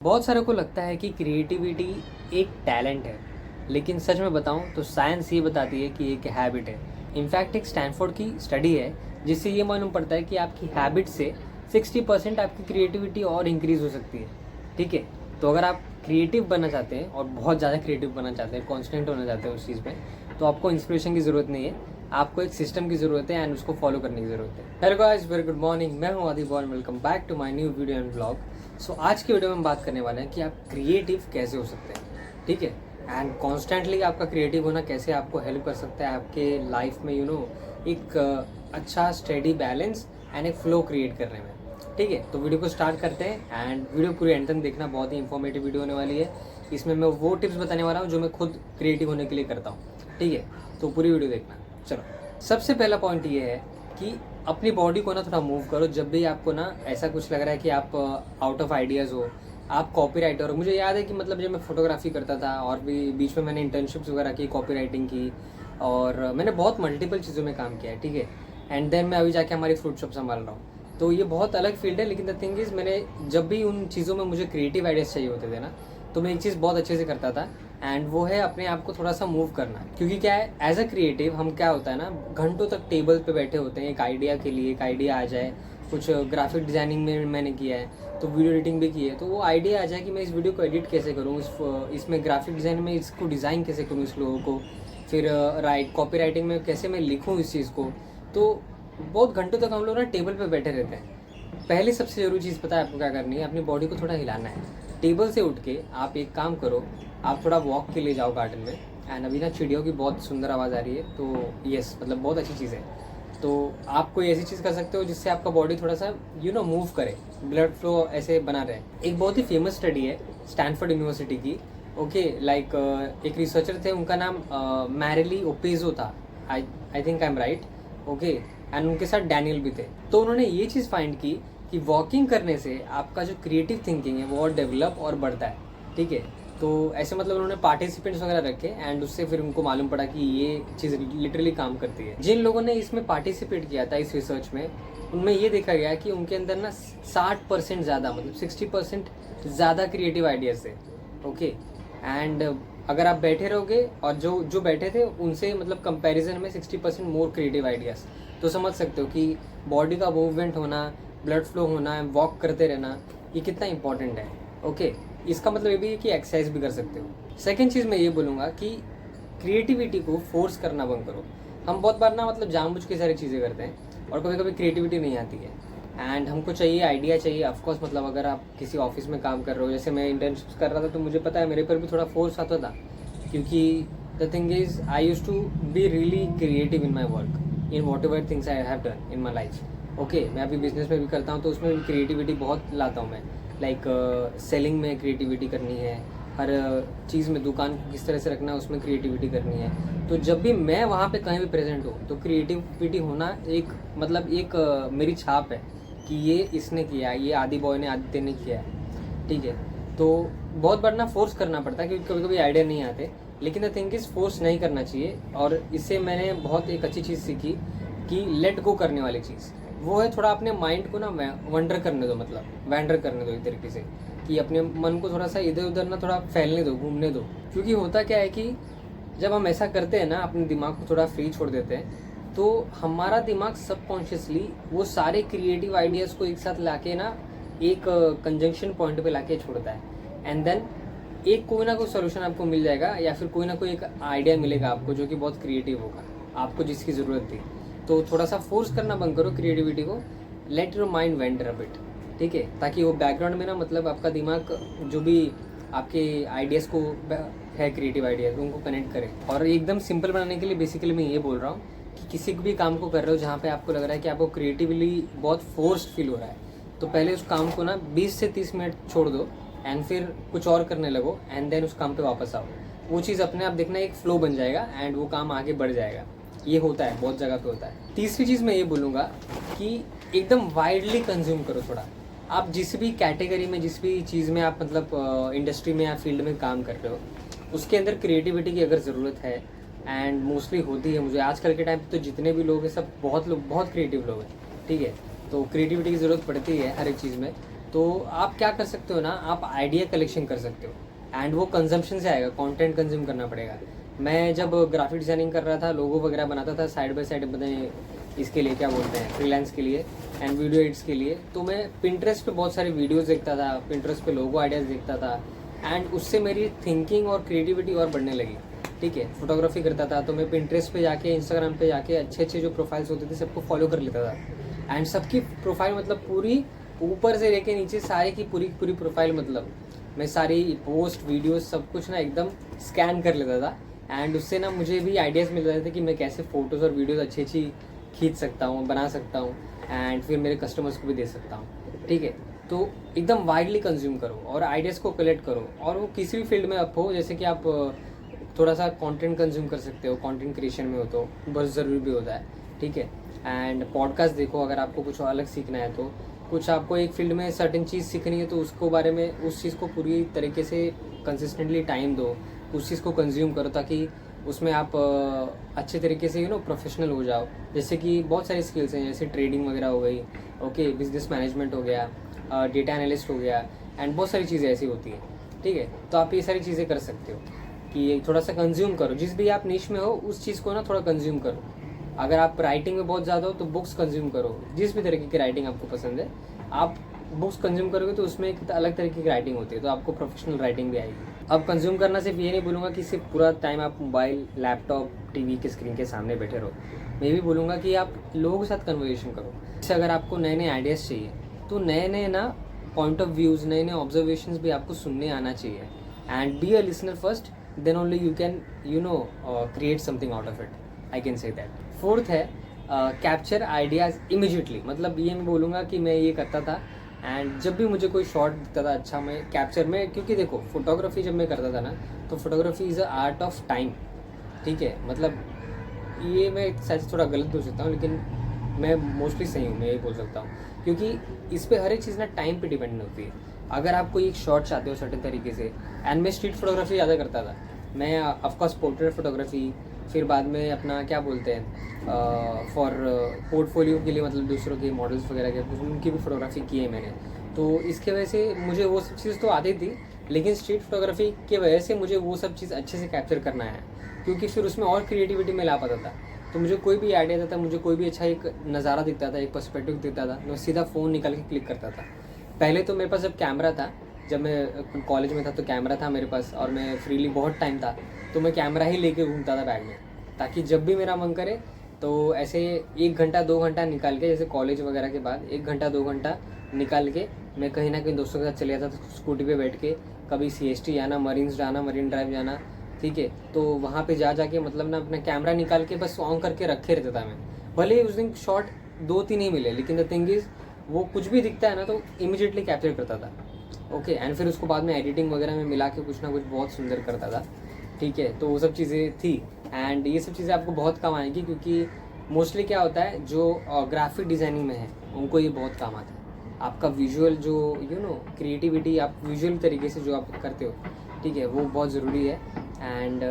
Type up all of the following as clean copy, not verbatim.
बहुत सारे को लगता है कि क्रिएटिविटी एक टैलेंट है, लेकिन सच में बताऊं तो साइंस ये बताती है कि एक हैबिट है। इनफैक्ट एक स्टैनफोर्ड की स्टडी है जिससे ये मालूम पड़ता है कि आपकी हैबिट से 60% आपकी क्रिएटिविटी और इंक्रीज़ हो सकती है। ठीक है, तो अगर आप क्रिएटिव बनना चाहते हैं और बहुत ज़्यादा क्रिएटिव बनना चाहते हैं, कॉन्स्टेंट होना चाहते हैं उस चीज़ में, तो आपको इंस्पिरेशन की ज़रूरत नहीं है, आपको एक सिस्टम की ज़रूरत है एंड उसको फॉलो करने की ज़रूरत है। Hello guys, very good morning, मैं हूं Adi Bal, welcome back to my new video and blog. So आज की वीडियो में हम बात करने वाले हैं कि आप क्रिएटिव कैसे हो सकते हैं। ठीक है, एंड कॉन्स्टेंटली आपका क्रिएटिव होना कैसे आपको हेल्प कर सकता है आपके लाइफ में एक अच्छा स्टेडी बैलेंस एंड एक फ्लो क्रिएट करने में। ठीक है, तो वीडियो को स्टार्ट करते हैं एंड वीडियो पूरी एंड तक देखना, बहुत ही इंफॉर्मेटिव वीडियो होने वाली है। इसमें मैं वो टिप्स बताने वाला हूँ जो मैं खुद क्रिएटिव होने के लिए करता हूँ। ठीक है, तो पूरी वीडियो देखना। चलो, सबसे पहला पॉइंट ये है कि अपनी बॉडी को ना थोड़ा मूव करो। जब भी आपको ना ऐसा कुछ लग रहा है कि आप आउट ऑफ आइडियाज़ हो, आप कॉपी राइटर हो। मुझे याद है कि मतलब जब मैं फोटोग्राफी करता था और भी बीच में मैंने इंटर्नशिप्स वगैरह की, कॉपी राइटिंग की, और मैंने बहुत मल्टीपल चीज़ों में काम किया है। ठीक है, एंड देन मैं अभी जाके हमारी फ्रूट शॉप संभाल रहा हूँ। तो ये बहुत अलग फील्ड है, लेकिन द थिंग इज़, मैंने जब भी उन चीज़ों में मुझे क्रिएटिव आइडियाज़ चाहिए होते थे ना, तो मैं एक चीज़ बहुत अच्छे से करता था, एंड वो है अपने आप को थोड़ा सा मूव करना। क्योंकि क्या है, एज अ क्रिएटिव हम क्या होता है ना, घंटों तक टेबल पे बैठे होते हैं एक आइडिया के लिए। एक आइडिया आ जाए, कुछ ग्राफिक डिज़ाइनिंग में मैंने किया है, तो वीडियो एडिटिंग भी की है, तो वो आइडिया आ जाए कि मैं इस वीडियो को एडिट कैसे करूँ, इसमें ग्राफिक डिज़ाइन में इसको डिज़ाइन कैसे करूँ इस लोगों को, फिर कॉपी राइटिंग में कैसे मैं लिखूँ इस चीज़ को। तो बहुत घंटों तक हम लोग ना टेबल पे बैठे रहते हैं। पहली सबसे ज़रूरी चीज़ पता है आपको क्या करनी है, अपनी बॉडी को थोड़ा हिलाना है। टेबल से उठ के आप एक काम करो, आप थोड़ा वॉक के लिए जाओ गार्डन में। एंड अभी ना चिड़ियों की बहुत सुंदर आवाज़ आ रही है, तो यस, मतलब बहुत अच्छी चीज़ है। तो आप कोई ऐसी चीज़ कर सकते हो जिससे आपका बॉडी थोड़ा सा मूव करे, ब्लड फ्लो ऐसे बना रहे। एक बहुत ही फेमस स्टडी है स्टैनफोर्ड यूनिवर्सिटी की। ओके, लाइक एक रिसर्चर थे, उनका नाम मैरिली ओपेजो था। I think I am right. Okay, and उनके साथ डैनियल भी थे। तो उन्होंने ये चीज़ फाइंड की कि वॉकिंग करने से आपका जो क्रिएटिव थिंकिंग है वो और डेवलप और बढ़ता है। ठीक है, तो ऐसे मतलब उन्होंने पार्टिसिपेंट्स वगैरह रखे एंड उससे फिर उनको मालूम पड़ा कि ये चीज़ लिटरली काम करती है। जिन लोगों ने इसमें पार्टिसिपेट किया था इस रिसर्च में, उनमें ये देखा गया कि उनके अंदर ना 60% ज़्यादा, मतलब 60% ज़्यादा क्रिएटिव आइडियाज़ थे। ओके, एंड अगर आप बैठे रहोगे और जो जो बैठे थे उनसे मतलब कंपैरिजन में 60% मोर क्रिएटिव आइडियाज़, तो समझ सकते हो कि बॉडी का मूवमेंट होना, ब्लड फ्लो होना, वॉक करते रहना, ये कितना इंपॉर्टेंट है। ओके, इसका मतलब ये भी है कि एक्सरसाइज भी कर सकते हो। सेकेंड चीज़ मैं ये बोलूँगा कि क्रिएटिविटी को फोर्स करना बंद करो। हम बहुत बार ना मतलब जानबूझ के सारी चीज़ें करते हैं और कभी कभी क्रिएटिविटी नहीं आती है, एंड हमको चाहिए आइडिया चाहिए। ऑफकोर्स मतलब अगर आप किसी ऑफिस में काम कर रहे हो, जैसे मैं इंटर्नशिप्स कर रहा था, तो मुझे पता है मेरे पर भी थोड़ा फोर्स आता था, क्योंकि the thing is I use to be really creative in my work, in whatever things I have done in my life. Okay, मैं अभी बिजनेस में भी करता हूँ, तो उसमें भी क्रिएटिविटी बहुत लाता हूँ मैं। लाइक सेलिंग में क्रिएटिविटी करनी है, हर चीज़ में दुकान को किस तरह से रखना है उसमें क्रिएटिविटी करनी है। तो जब भी मैं वहाँ पे कहीं भी प्रेजेंट हूँ, तो क्रिएटिविटी होना एक मतलब एक मेरी छाप है कि ये इसने किया, ये आदि बॉय ने, आदित्य ने किया है। ठीक है, तो बहुत बार ना फोर्स करना पड़ता है क्योंकि कभी कभी आइडिया नहीं आते, लेकिन द थिंग इज़ फोर्स नहीं करना चाहिए। और इससे मैंने बहुत एक अच्छी चीज़ सीखी कि लेट गो करने वाली चीज़ वो है, थोड़ा अपने माइंड को ना वंडर करने दो, मतलब वैंडर करने दो एक तरीके से, कि अपने मन को थोड़ा सा इधर उधर ना थोड़ा फैलने दो, घूमने दो। क्योंकि होता क्या है कि जब हम ऐसा करते हैं ना, अपने दिमाग को थोड़ा फ्री छोड़ देते हैं, तो हमारा दिमाग सबकॉन्शियसली वो सारे क्रिएटिव आइडियाज़ को एक साथ लाके ना एक कंजंक्शन पॉइंट पे लाके छोड़ता है, एंड देन एक कोई ना कोई सोल्यूशन आपको मिल जाएगा, या फिर कोई ना कोई एक आइडिया मिलेगा आपको जो कि बहुत क्रिएटिव होगा, आपको जिसकी ज़रूरत थी। तो थोड़ा सा फोर्स करना बंद करो क्रिएटिविटी को, let your mind vendor a bit. ठीक है, ताकि वो बैकग्राउंड में ना मतलब आपका दिमाग जो भी आपके आइडियाज़ को है, क्रिएटिव आइडियाज़, उनको कनेक्ट करे। और एकदम सिंपल बनाने के लिए बेसिकली मैं ये बोल रहा हूँ कि किसी भी काम को कर रहे हो जहाँ पे आपको लग रहा है कि आपको क्रिएटिवली बहुत फोर्स फील हो रहा है, तो पहले उस काम को ना 20 से 30 मिनट छोड़ दो, एंड फिर कुछ और करने लगो, एंड देन उस काम पे वापस आओ। वो चीज़ अपने आप देखना एक फ्लो बन जाएगा एंड वो काम आगे बढ़ जाएगा। ये होता है, बहुत जगह पे होता है। तीसरी चीज़ मैं ये बोलूँगा कि एकदम वाइडली कंज्यूम करो थोड़ा। आप जिस भी कैटेगरी में, जिस भी चीज़ में आप मतलब इंडस्ट्री में या फील्ड में काम कर रहे हो, उसके अंदर क्रिएटिविटी की अगर ज़रूरत है, एंड मोस्टली होती है, मुझे आजकल के टाइम पे तो जितने भी लोग हैं सब बहुत क्रिएटिव लोग हैं। ठीक है, तो क्रिएटिविटी की ज़रूरत पड़ती है हर एक चीज़ में। तो आप क्या कर सकते हो ना, आप आइडिया कलेक्शन कर सकते हो एंड वो कंजम्पशन से आएगा, कंटेंट कंज्यूम करना पड़ेगा। मैं जब ग्राफिक डिज़ाइनिंग कर रहा था, लोगो वगैरह बनाता था साइड बाय साइड, बताए इसके लिए क्या बोलते हैं, फ्रीलांस के लिए एंड वीडियो एडिट्स के लिए, तो मैं पिंटरेस्ट पे बहुत सारे वीडियोस देखता था, पिंटरेस्ट पे लोगो आइडियाज़ देखता था एंड उससे मेरी थिंकिंग और क्रिएटिविटी और बढ़ने लगी। ठीक है, फोटोग्राफी करता था तो मैं पिंटरेस्ट पे जाके, इंस्टाग्राम पे जाके अच्छे अच्छे जो प्रोफाइल्स होते थे सबको फॉलो कर लेता था एंड सबकी प्रोफाइल मतलब पूरी ऊपर से लेके नीचे सारे की पूरी पूरी प्रोफाइल, मतलब मैं सारी पोस्ट वीडियोस सब कुछ ना एकदम स्कैन कर लेता था एंड उससे ना मुझे भी आइडियाज़ मिल रहे थे कि मैं कैसे फ़ोटोज़ और वीडियोज़ अच्छी अच्छी खींच सकता हूँ, बना सकता हूँ एंड फिर मेरे कस्टमर्स को भी दे सकता हूँ। ठीक है, तो एकदम वाइडली कंज्यूम करो और आइडियाज़ को कलेक्ट करो, और वो किसी भी फील्ड में आप हो, जैसे कि आप थोड़ा सा कंटेंट कंज्यूम कर सकते हो, कंटेंट क्रिएशन में हो तो बहुत ज़रूरी भी होता है। ठीक है, एंड पॉडकास्ट देखो अगर आपको कुछ अलग सीखना है, तो कुछ आपको एक फील्ड में सर्टेन चीज़ सीखनी है तो उसको बारे में, उस चीज़ को पूरी तरीके से कंसिस्टेंटली टाइम दो, उस चीज़ को कंज्यूम करो ताकि उसमें आप अच्छे तरीके से प्रोफेशनल हो जाओ। जैसे कि बहुत सारी स्किल्स हैं, जैसे ट्रेडिंग वगैरह हो गई, ओके, बिजनेस मैनेजमेंट हो गया, डेटा एनालिस्ट हो गया एंड बहुत सारी चीज़ें ऐसी होती हैं। ठीक है, तो आप ये सारी चीज़ें कर सकते हो कि थोड़ा सा कंज्यूम करो, जिस भी आप निश में हो उस चीज़ को ना थोड़ा कंज्यूम करो। अगर आप राइटिंग में बहुत ज़्यादा हो तो बुक्स कंज्यूम करो, जिस भी तरीके की राइटिंग आपको पसंद है आप बुक्स कंज्यूम करोगे तो उसमें एक अलग तरीके की राइटिंग होती है, तो आपको प्रोफेशनल राइटिंग भी आएगी। अब कंज्यूम करना सिर्फ ये नहीं बोलूँगा कि सिर्फ पूरा टाइम आप मोबाइल, लैपटॉप, टीवी के स्क्रीन के सामने बैठे रहो। मैं भी बोलूँगा कि आप लोगों के साथ कन्वर्सेशन करो। जैसे अगर आपको नए नए आइडियाज़ चाहिए तो नए नए ना पॉइंट ऑफ व्यूज़, नए नए ऑब्जर्वेशंस भी आपको सुनने आना चाहिए and be a listener first, then only you can create something out of it, I can say that. Fourth है कैप्चर आइडियाज़ इमिजिएटली। मतलब ये मैं बोलूँगा कि मैं ये करता था एंड जब भी मुझे कोई शॉट दिखता था अच्छा, मैं कैप्चर में, क्योंकि देखो फोटोग्राफी जब मैं करता था ना तो photography is a art of time. ठीक है, मतलब ये मैं शायद थोड़ा गलत बोल सकता हूँ लेकिन मैं मोस्टली सही हूँ, मैं ये बोल सकता हूँ, क्योंकि इस पर हर एक चीज़ ना टाइम पे डिपेंड होती है। अगर आप कोई एक शॉट चाहते हो सर्टेन तरीके से, एंड मैं स्ट्रीट फोटोग्राफी ज़्यादा करता था, मैं ऑफकोर्स पोर्ट्रेट फोटोग्राफी, फिर बाद में अपना क्या बोलते हैं फॉर पोर्टफोलियो के लिए, मतलब दूसरों के मॉडल्स वगैरह के उनकी भी फोटोग्राफी की है मैंने। तो इसके वजह से मुझे वो सब चीज़ तो आती थी, लेकिन स्ट्रीट फोटोग्राफी की वजह से मुझे वो सब चीज़ अच्छे से कैप्चर करना है, क्योंकि फिर उसमें और क्रिएटिविटी में ला पाता था। तो मुझे कोई भी आइडिया आता था, मुझे कोई भी अच्छा एक नज़ारा दिखता था, एक पर्सपेक्टिव दिखता था, मैं सीधा फ़ोन निकाल के क्लिक करता था। पहले तो मेरे पास जब कैमरा था, जब मैं कॉलेज में था तो कैमरा था मेरे पास और मैं फ्रीली बहुत टाइम था तो मैं कैमरा ही लेके घूमता था बैग में, ताकि जब भी मेरा मन करे तो ऐसे 1 घंटा 2 घंटा निकाल के, जैसे कॉलेज वगैरह के बाद 1 घंटा 2 घंटा निकाल के मैं कहीं ना कहीं दोस्तों के साथ चले जाता था, स्कूटी पे बैठ के, कभी CST जाना, मरीन्स जाना, मरीन ड्राइव जाना। ठीक है, तो वहाँ पे जाके मतलब ना अपना कैमरा निकाल के बस ऑन करके रखे रहता था मैं, भले ही उस दिन शॉट 2-3 ही मिले, लेकिन द थिंग इज़ वो कुछ भी दिखता है ना तो इमीडिएटली कैप्चर करता था। ओके, एंड फिर उसको बाद में एडिटिंग वगैरह में मिला के कुछ ना कुछ बहुत सुंदर करता था। ठीक है, तो वो सब चीज़ें थी एंड ये सब चीज़ें आपको बहुत काम आएंगी, क्योंकि मोस्टली क्या होता है जो ग्राफिक डिज़ाइनिंग में है उनको ये बहुत काम आता है। आपका विजुअल जो क्रिएटिविटी आप विजुअल तरीके से जो आप करते हो, ठीक है, वो बहुत ज़रूरी है एंड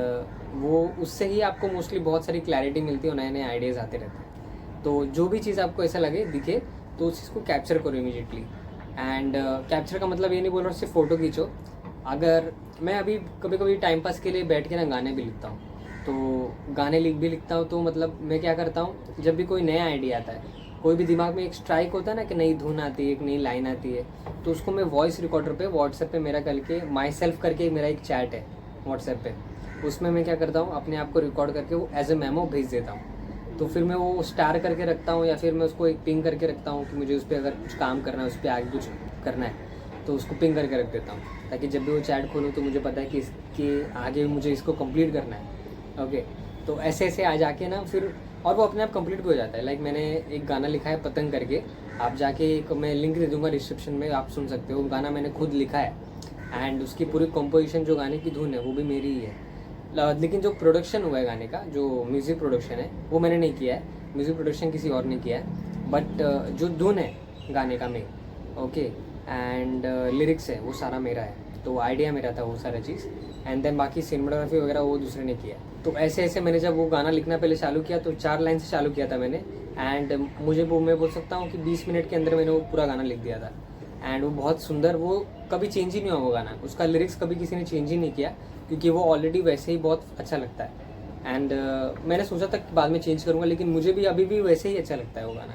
वो उससे ही आपको मोस्टली बहुत सारी क्लैरिटी मिलती है और नए नए आइडियाज़ आते रहते हैं। तो जो भी चीज़ आपको ऐसा लगे दिखे तो उस चीज़ को कैप्चर करो इमीडिएटली। एंड कैप्चर का मतलब ये नहीं बोल रहा सिर्फ फ़ोटो खींचो। अगर मैं अभी कभी कभी टाइम पास के लिए बैठ के ना गाने भी लिखता हूँ, तो गाने लिखता हूँ, तो मतलब मैं क्या करता हूँ, जब भी कोई नया आइडिया आता है, कोई भी दिमाग में एक स्ट्राइक होता है ना कि नई धुन आती है, एक नई लाइन आती है, तो उसको मैं वॉइस रिकॉर्डर पे व्हाट्सएप पे मेरा करके माई सेल्फ करके मेरा एक चैट है व्हाट्सएप पे, उसमें मैं क्या करता हूँ अपने आप को रिकॉर्ड करके वो एज ए मेमो भेज देता हूँ। तो फिर मैं वो स्टार करके रखता हूँ या फिर मैं उसको एक पिंग करके रखता हूँ कि मुझे उस पर अगर कुछ काम करना है, उस पर आगे कुछ करना है तो उसको पिंग करके रख देता हूँ, ताकि जब भी वो चैट खोलूँ तो मुझे पता है कि इसके आगे मुझे इसको कंप्लीट करना है। ओके, तो ऐसे ऐसे आ जाके ना फिर, और वो अपने आप कंप्लीट भी हो जाता है। लाइक मैंने एक गाना लिखा है पतंग करके, आप जाके एक मैं लिंक दे दूँगा डिस्क्रिप्शन में, आप सुन सकते हो। गाना मैंने खुद लिखा है एंड उसकी पूरी कंपोजिशन, जो गाने की धुन है वो भी मेरी ही है। लेकिन जो प्रोडक्शन हुआ है गाने का, जो म्यूज़िक प्रोडक्शन है वो मैंने नहीं किया है, म्यूज़िक प्रोडक्शन किसी और ने किया है, बट जो धुन है गाने का में, ओके, एंड लिरिक्स है वो सारा मेरा है। तो आइडिया मेरा था वो सारा चीज़, एंड देन बाकी सिनेमेटोग्राफी वगैरह वो दूसरे ने किया। तो ऐसे ऐसे मैंने जब वो गाना लिखना पहले चालू किया तो 4 लाइन से चालू किया था मैंने, एंड मुझे वो मैं बोल सकता हूँ कि 20 मिनट के अंदर मैंने वो पूरा गाना लिख दिया था। एंड वो बहुत सुंदर, वो कभी चेंज ही नहीं हुआ वो गाना, उसका लिरिक्स कभी किसी ने चेंज ही नहीं किया क्योंकि वो ऑलरेडी वैसे ही बहुत अच्छा लगता है। एंड मैंने सोचा था कि बाद में चेंज करूँगा, लेकिन मुझे भी अभी भी वैसे ही अच्छा लगता है वो गाना।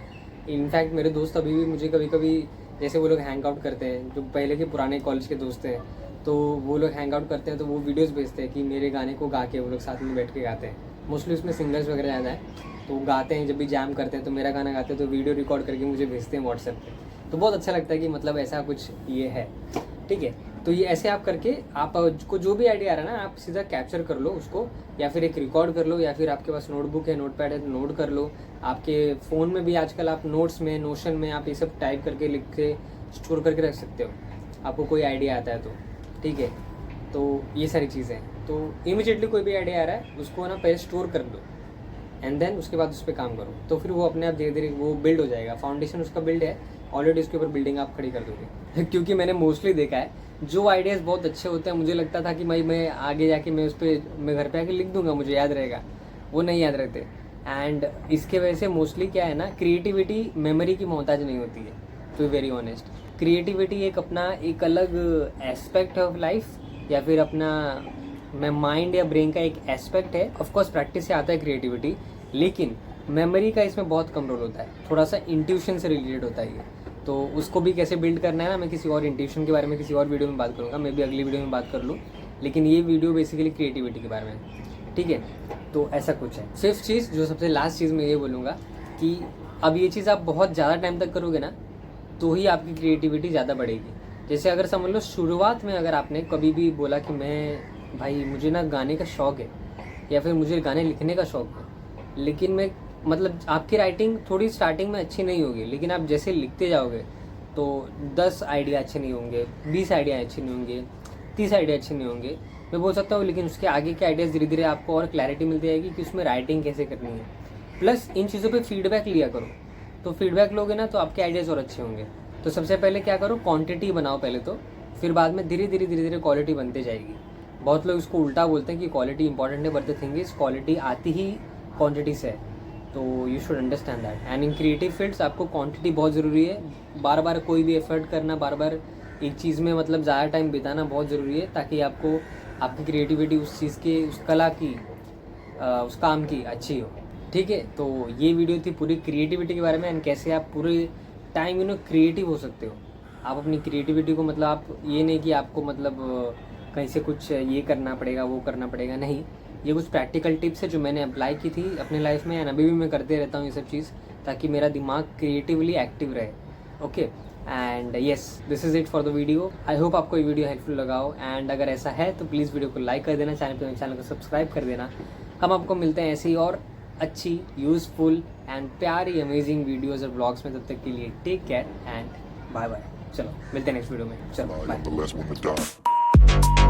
इनफैक्ट मेरे दोस्त अभी भी मुझे कभी कभी, जैसे वो लोग हैंग आउट करते हैं, जो पहले के पुराने कॉलेज के दोस्त हैं, तो वो लोग हैंग आउट करते हैं तो वो वीडियोस भेजते हैं कि मेरे गाने को गा के वो लोग साथ में बैठ के गाते हैं। मोस्टली उसमें सिंगर्स वगैरह ज़्यादा है, तो वो गाते हैं, जब भी जैम करते हैं तो मेरा गाना गाते हैं तो वीडियो रिकॉर्ड करके मुझे भेजते हैं व्हाट्सएप पे। तो बहुत अच्छा लगता है कि मतलब ऐसा कुछ ये है, ठीक है। तो ये ऐसे आप करके आपको जो भी आइडिया आ रहा है ना, आप सीधा कैप्चर कर लो उसको, या फिर एक रिकॉर्ड कर लो, या फिर आपके पास नोटबुक है, नोटपैड है तो नोट कर लो। आपके फ़ोन में भी आजकल आप नोट्स में, नोशन में आप ये सब टाइप करके लिख के स्टोर करके रख सकते हो, आपको कोई आइडिया आता है तो, ठीक है। तो ये सारी चीज़ें, तो इमीडिएटली कोई भी आइडिया आ रहा है उसको ना पहले स्टोर कर दो एंड देन उसके बाद उस पर काम करो, तो फिर वो अपने आप धीरे धीरे वो बिल्ड हो जाएगा। फाउंडेशन उसका बिल्ड है ऑलरेडी, उसके ऊपर बिल्डिंग आप खड़ी कर दोगे। क्योंकि मैंने मोस्टली देखा है जो आइडियाज़ बहुत अच्छे होते हैं, मुझे लगता था कि भाई मैं आगे जाके मैं उस पर मैं घर पे आके लिख दूंगा, मुझे याद रहेगा, वो नहीं याद रहते। एंड इसके वजह से मोस्टली क्या है ना, क्रिएटिविटी मेमोरी की मोहताज नहीं होती है, to be very honest. Creativity एक अपना एक अलग एस्पेक्ट ऑफ लाइफ, या फिर अपना मैं माइंड या ब्रेन का एक एस्पेक्ट है। ऑफकोर्स प्रैक्टिस से आता है क्रिएटिविटी, लेकिन मेमोरी का इसमें बहुत कम रोल होता है, थोड़ा सा इंट्यूशन से रिलेटेड होता है ये। तो उसको भी कैसे बिल्ड करना है ना, मैं किसी और इंट्यूशन के बारे में किसी और वीडियो में बात करूँगा, मैं भी अगली वीडियो में बात कर लूँ, लेकिन ये वीडियो बेसिकली क्रिएटिविटी के बारे में, ठीक है। तो ऐसा कुछ है। फिफ्थ चीज़, जो सबसे लास्ट चीज़ मैं ये बोलूँगा कि अब ये चीज़ आप बहुत ज़्यादा टाइम तक करोगे ना तो ही आपकी क्रिएटिविटी ज़्यादा बढ़ेगी। जैसे अगर समझ लो शुरुआत में अगर आपने कभी भी बोला कि मैं भाई मुझे ना गाने का शौक़ है, या फिर मुझे गाने लिखने का शौक़ है, लेकिन मैं मतलब आपकी राइटिंग थोड़ी स्टार्टिंग में अच्छी नहीं होगी, लेकिन आप जैसे लिखते जाओगे तो 10 आइडिया अच्छे नहीं होंगे, 20 आइडिया अच्छे नहीं होंगे, 30 आइडिया अच्छे नहीं होंगे, मैं बोल सकता हूँ। लेकिन उसके आगे के आइडियाज़ धीरे धीरे आपको और क्लैरिटी मिलती जाएगी कि उसमें राइटिंग कैसे करनी है। प्लस इन चीज़ों पे फीडबैक लिया करो, तो फीडबैक लोगे ना तो आपके आइडियाज़ और अच्छे होंगे। तो सबसे पहले क्या करो, क्वांटिटी बनाओ पहले तो, फिर बाद में धीरे धीरे क्वालिटी बनती जाएगी। बहुत लोग इसको उल्टा बोलते हैं कि क्वालिटी इंपॉर्टेंट है, but the thing is quality आती ही क्वांटिटी से है। तो you should understand that. And in creative fields आपको क्वांटिटी बहुत ज़रूरी है, बार बार कोई भी एफर्ट करना, बार बार एक चीज़ में मतलब ज़्यादा टाइम बिताना बहुत ज़रूरी है, ताकि आपको आपकी क्रिएटिविटी उस चीज़ की, उस कला की, उस काम की अच्छी हो, ठीक है। तो ये वीडियो थी पूरी क्रिएटिविटी के बारे में, एंड कैसे आप पूरे टाइम क्रिएटिव हो सकते हो। आप अपनी क्रिएटिविटी को मतलब आप ये नहीं कि आपको मतलब कहीं से कुछ ये करना पड़ेगा, वो करना पड़ेगा, नहीं। ये कुछ प्रैक्टिकल टिप्स है जो मैंने अप्लाई की थी अपने लाइफ में, एंड अभी भी मैं करते रहता हूँ ये सब चीज़, ताकि मेरा दिमाग क्रिएटिवली एक्टिव रहे, okay. And yes, this is it for the video. I hope आपको ये वीडियो हेल्पफुल लगा हो, एंड अगर ऐसा है तो प्लीज़ वीडियो को लाइक कर देना, चैनल को सब्सक्राइब कर देना। हम आपको मिलते हैं ऐसी और अच्छी, यूज़फुल एंड प्यारी अमेजिंग वीडियोज़ और ब्लॉग्स में। तब तक के लिए take care and bye bye. चलो मिलते हैं नेक्स्ट वीडियो में, चलो बाय।